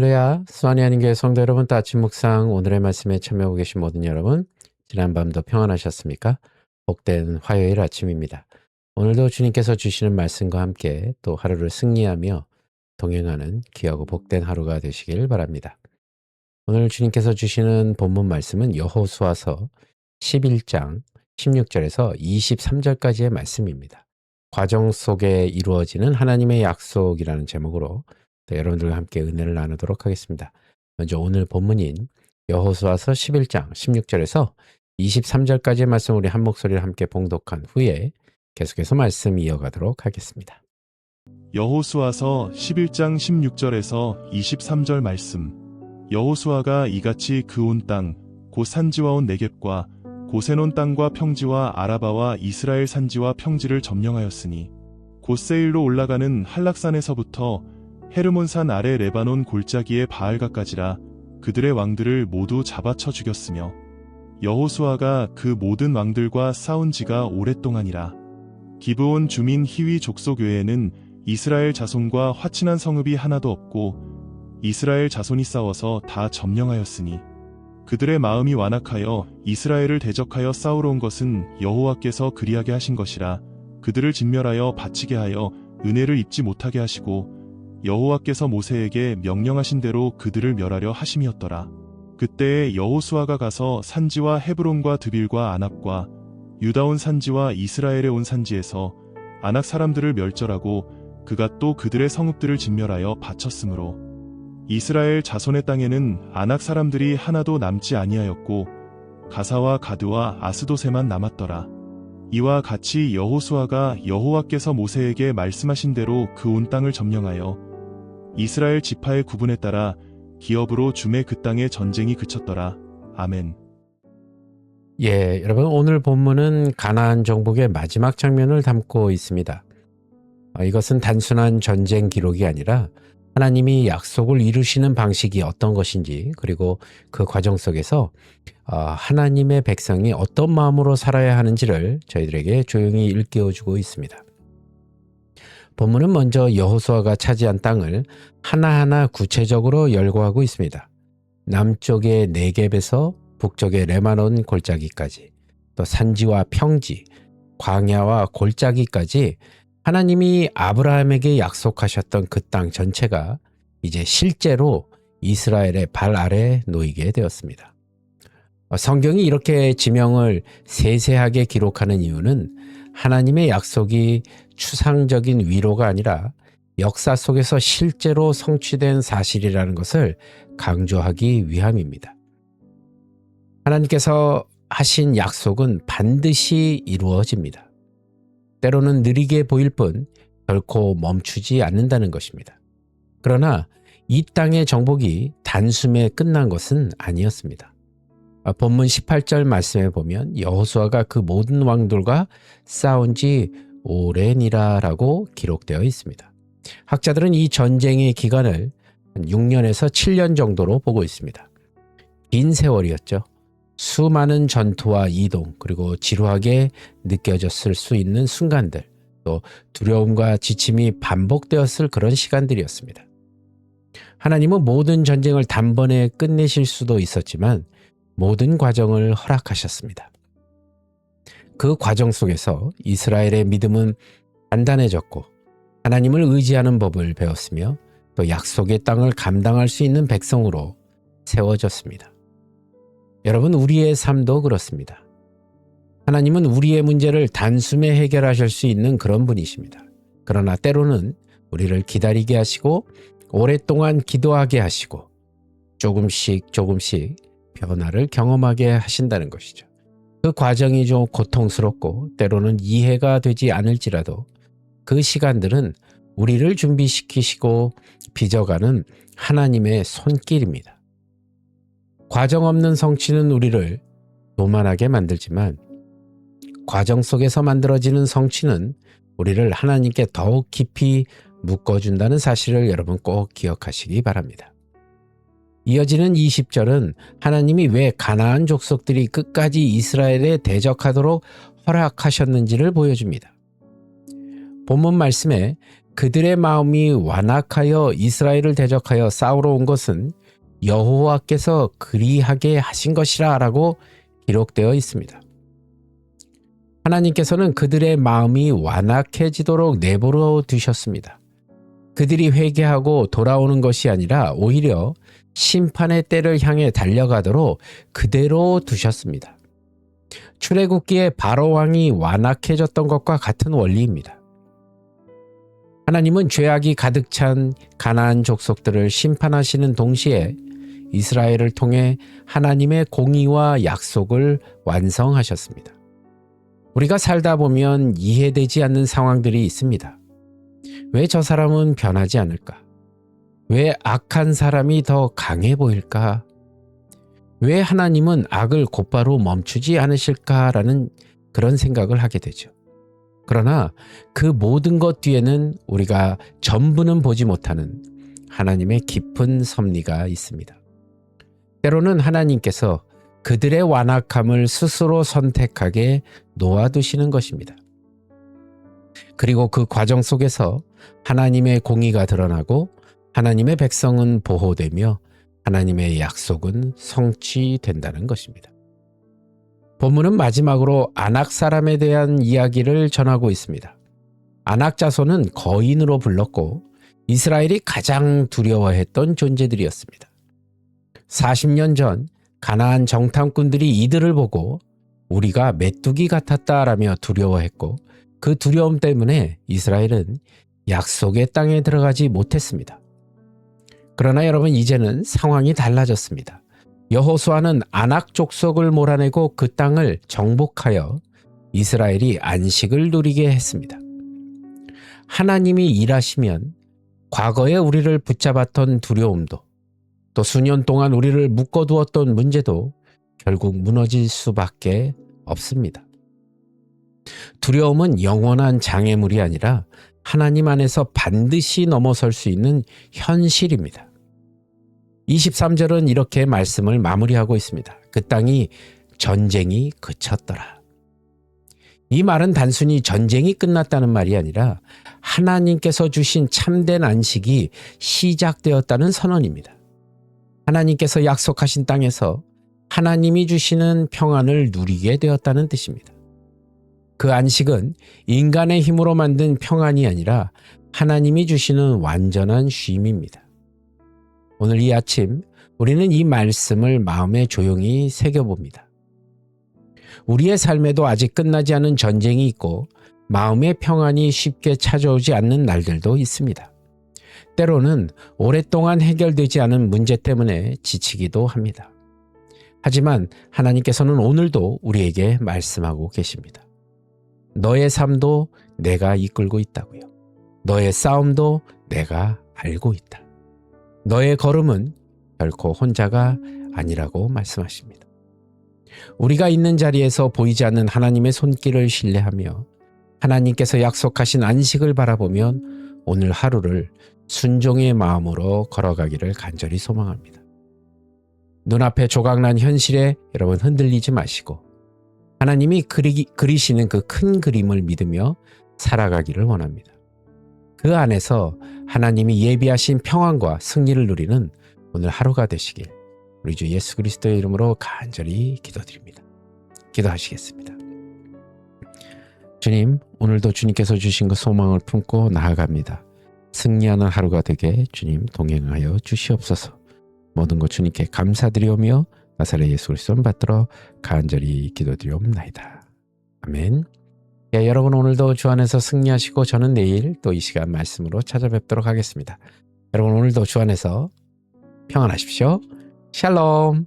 할렐루야, 수완이 아닌 교회 성도 여러분, 또 아침 묵상 오늘의 말씀에 참여하고 계신 모든 여러분, 지난밤도 평안하셨습니까? 복된 화요일 아침입니다. 오늘도 주님께서 주시는 말씀과 함께 또 하루를 승리하며 동행하는 귀하고 복된 하루가 되시길 바랍니다. 오늘 주님께서 주시는 본문 말씀은 여호수아서 11장 16절에서 23절까지의 말씀입니다. 과정 속에 이루어지는 하나님의 약속이라는 제목으로 여러분들과 함께 은혜를 나누도록 하겠습니다. 먼저 오늘 본문인 여호수아서 11장 16절에서 23절까지의 말씀 우리 한 목소리를 함께 봉독한 후에 계속해서 말씀 이어가도록 하겠습니다. 여호수아서 11장 16절에서 23절 말씀. 여호수아가 이같이 그 온 땅, 곧 산지와 온 네겝과 고센 땅과 평지와 아라바와 이스라엘 산지와 평지를 점령하였으니 곧 세일로 올라가는 한락산에서부터 헤르몬산 아래 레바논 골짜기의 바알가까지라 그들의 왕들을 모두 잡아쳐 죽였으며 여호수아가 그 모든 왕들과 싸운 지가 오랫동안이라. 기브온 주민 히위 족속 외에는 이스라엘 자손과 화친한 성읍이 하나도 없고 이스라엘 자손이 싸워서 다 점령하였으니 그들의 마음이 완악하여 이스라엘을 대적하여 싸우러 온 것은 여호와께서 그리하게 하신 것이라. 그들을 진멸하여 바치게 하여 은혜를 입지 못하게 하시고 여호와께서 모세에게 명령하신 대로 그들을 멸하려 하심이었더라. 그때에 여호수아가 가서 산지와 헤브론과 드빌과 아납과 유다 온 산지와 이스라엘에 온 산지에서 아낙 사람들을 멸절하고 그가 또 그들의 성읍들을 진멸하여 바쳤으므로 이스라엘 자손의 땅에는 아낙 사람들이 하나도 남지 아니하였고 가사와 가드와 아스도세만 남았더라. 이와 같이 여호수아가 여호와께서 모세에게 말씀하신 대로 그 온 땅을 점령하여 이스라엘 지파의 구분에 따라 기업으로 주매 그 땅에 전쟁이 그쳤더라. 아멘. 예, 여러분 오늘 본문은 가나안 정복의 마지막 장면을 담고 있습니다. 이것은 단순한 전쟁 기록이 아니라 하나님이 약속을 이루시는 방식이 어떤 것인지, 그리고 그 과정 속에서 하나님의 백성이 어떤 마음으로 살아야 하는지를 저희들에게 조용히 일깨워주고 있습니다. 본문은 먼저 여호수아가 차지한 땅을 하나하나 구체적으로 열거하고 있습니다. 남쪽의 네겝에서 북쪽의 레바논 골짜기까지, 또 산지와 평지, 광야와 골짜기까지 하나님이 아브라함에게 약속하셨던 그 땅 전체가 이제 실제로 이스라엘의 발 아래 놓이게 되었습니다. 성경이 이렇게 지명을 세세하게 기록하는 이유는 하나님의 약속이 추상적인 위로가 아니라 역사 속에서 실제로 성취된 사실이라는 것을 강조하기 위함입니다. 하나님께서 하신 약속은 반드시 이루어집니다. 때로는 느리게 보일 뿐 결코 멈추지 않는다는 것입니다. 그러나 이 땅의 정복이 단숨에 끝난 것은 아니었습니다. 본문 18절 말씀에 보면 여호수아가 그 모든 왕들과 싸운 지 오래니라라고 기록되어 있습니다. 학자들은 이 전쟁의 기간을 6년에서 7년 정도로 보고 있습니다. 긴 세월이었죠. 수많은 전투와 이동, 그리고 지루하게 느껴졌을 수 있는 순간들, 또 두려움과 지침이 반복되었을 그런 시간들이었습니다. 하나님은 모든 전쟁을 단번에 끝내실 수도 있었지만 모든 과정을 허락하셨습니다. 그 과정 속에서 이스라엘의 믿음은 단단해졌고 하나님을 의지하는 법을 배웠으며 또 약속의 땅을 감당할 수 있는 백성으로 세워졌습니다. 여러분, 우리의 삶도 그렇습니다. 하나님은 우리의 문제를 단숨에 해결하실 수 있는 그런 분이십니다. 그러나 때로는 우리를 기다리게 하시고 오랫동안 기도하게 하시고 조금씩 변화를 경험하게 하신다는 것이죠. 그 과정이 좀 고통스럽고 때로는 이해가 되지 않을지라도 그 시간들은 우리를 준비시키시고 빚어가는 하나님의 손길입니다. 과정 없는 성취는 우리를 교만하게 만들지만 과정 속에서 만들어지는 성취는 우리를 하나님께 더욱 깊이 묶어준다는 사실을 여러분 꼭 기억하시기 바랍니다. 이어지는 20절은 하나님이 왜 가나안 족속들이 끝까지 이스라엘에 대적하도록 허락하셨는지를 보여줍니다. 본문 말씀에 그들의 마음이 완악하여 이스라엘을 대적하여 싸우러 온 것은 여호와께서 그리하게 하신 것이라 라고 기록되어 있습니다. 하나님께서는 그들의 마음이 완악해지도록 내버려 두셨습니다. 그들이 회개하고 돌아오는 것이 아니라 오히려 심판의 때를 향해 달려가도록 그대로 두셨습니다. 출애굽기에 바로 왕이 완악해졌던 것과 같은 원리입니다. 하나님은 죄악이 가득 찬 가나안 족속들을 심판하시는 동시에 이스라엘을 통해 하나님의 공의와 약속을 완성하셨습니다. 우리가 살다 보면 이해되지 않는 상황들이 있습니다. 왜 저 사람은 변하지 않을까? 왜 악한 사람이 더 강해 보일까? 왜 하나님은 악을 곧바로 멈추지 않으실까라는 그런 생각을 하게 되죠. 그러나 그 모든 것 뒤에는 우리가 전부는 보지 못하는 하나님의 깊은 섭리가 있습니다. 때로는 하나님께서 그들의 완악함을 스스로 선택하게 놓아두시는 것입니다. 그리고 그 과정 속에서 하나님의 공의가 드러나고 하나님의 백성은 보호되며 하나님의 약속은 성취된다는 것입니다. 본문은 마지막으로 아낙 사람에 대한 이야기를 전하고 있습니다. 아낙 자손은 거인으로 불렀고 이스라엘이 가장 두려워했던 존재들이었습니다. 40년 전 가나안 정탐꾼들이 이들을 보고 우리가 메뚜기 같았다라며 두려워했고 그 두려움 때문에 이스라엘은 약속의 땅에 들어가지 못했습니다. 그러나 여러분, 이제는 상황이 달라졌습니다. 여호수아는 아낙 족속을 몰아내고 그 땅을 정복하여 이스라엘이 안식을 누리게 했습니다. 하나님이 일하시면 과거에 우리를 붙잡았던 두려움도 또 수년 동안 우리를 묶어두었던 문제도 결국 무너질 수밖에 없습니다. 두려움은 영원한 장애물이 아니라 하나님 안에서 반드시 넘어설 수 있는 현실입니다. 23절은 이렇게 말씀을 마무리하고 있습니다. 그 땅이 전쟁이 그쳤더라. 이 말은 단순히 전쟁이 끝났다는 말이 아니라 하나님께서 주신 참된 안식이 시작되었다는 선언입니다. 하나님께서 약속하신 땅에서 하나님이 주시는 평안을 누리게 되었다는 뜻입니다. 그 안식은 인간의 힘으로 만든 평안이 아니라 하나님이 주시는 완전한 쉼입니다. 오늘 이 아침 우리는 이 말씀을 마음에 조용히 새겨봅니다. 우리의 삶에도 아직 끝나지 않은 전쟁이 있고 마음의 평안이 쉽게 찾아오지 않는 날들도 있습니다. 때로는 오랫동안 해결되지 않은 문제 때문에 지치기도 합니다. 하지만 하나님께서는 오늘도 우리에게 말씀하고 계십니다. 너의 삶도 내가 이끌고 있다고요. 너의 싸움도 내가 알고 있다. 너의 걸음은 결코 혼자가 아니라고 말씀하십니다. 우리가 있는 자리에서 보이지 않는 하나님의 손길을 신뢰하며 하나님께서 약속하신 안식을 바라보면 오늘 하루를 순종의 마음으로 걸어가기를 간절히 소망합니다. 눈앞에 조각난 현실에 여러분 흔들리지 마시고 하나님이 그리시는 그 큰 그림을 믿으며 살아가기를 원합니다. 그 안에서 하나님이 예비하신 평안과 승리를 누리는 오늘 하루가 되시길 우리 주 예수 그리스도의 이름으로 간절히 기도드립니다. 기도하시겠습니다. 주님, 오늘도 주님께서 주신 그 소망을 품고 나아갑니다. 승리하는 하루가 되게 주님 동행하여 주시옵소서. 모든 것 주님께 감사드리오며 나사렛 예수 그리스도를 받들어 간절히 기도드리옵나이다. 아멘. 예, 여러분 오늘도 주 안에서 승리하시고 저는 내일 또 이 시간 말씀으로 찾아뵙도록 하겠습니다. 여러분 오늘도 주 안에서 평안하십시오. 샬롬.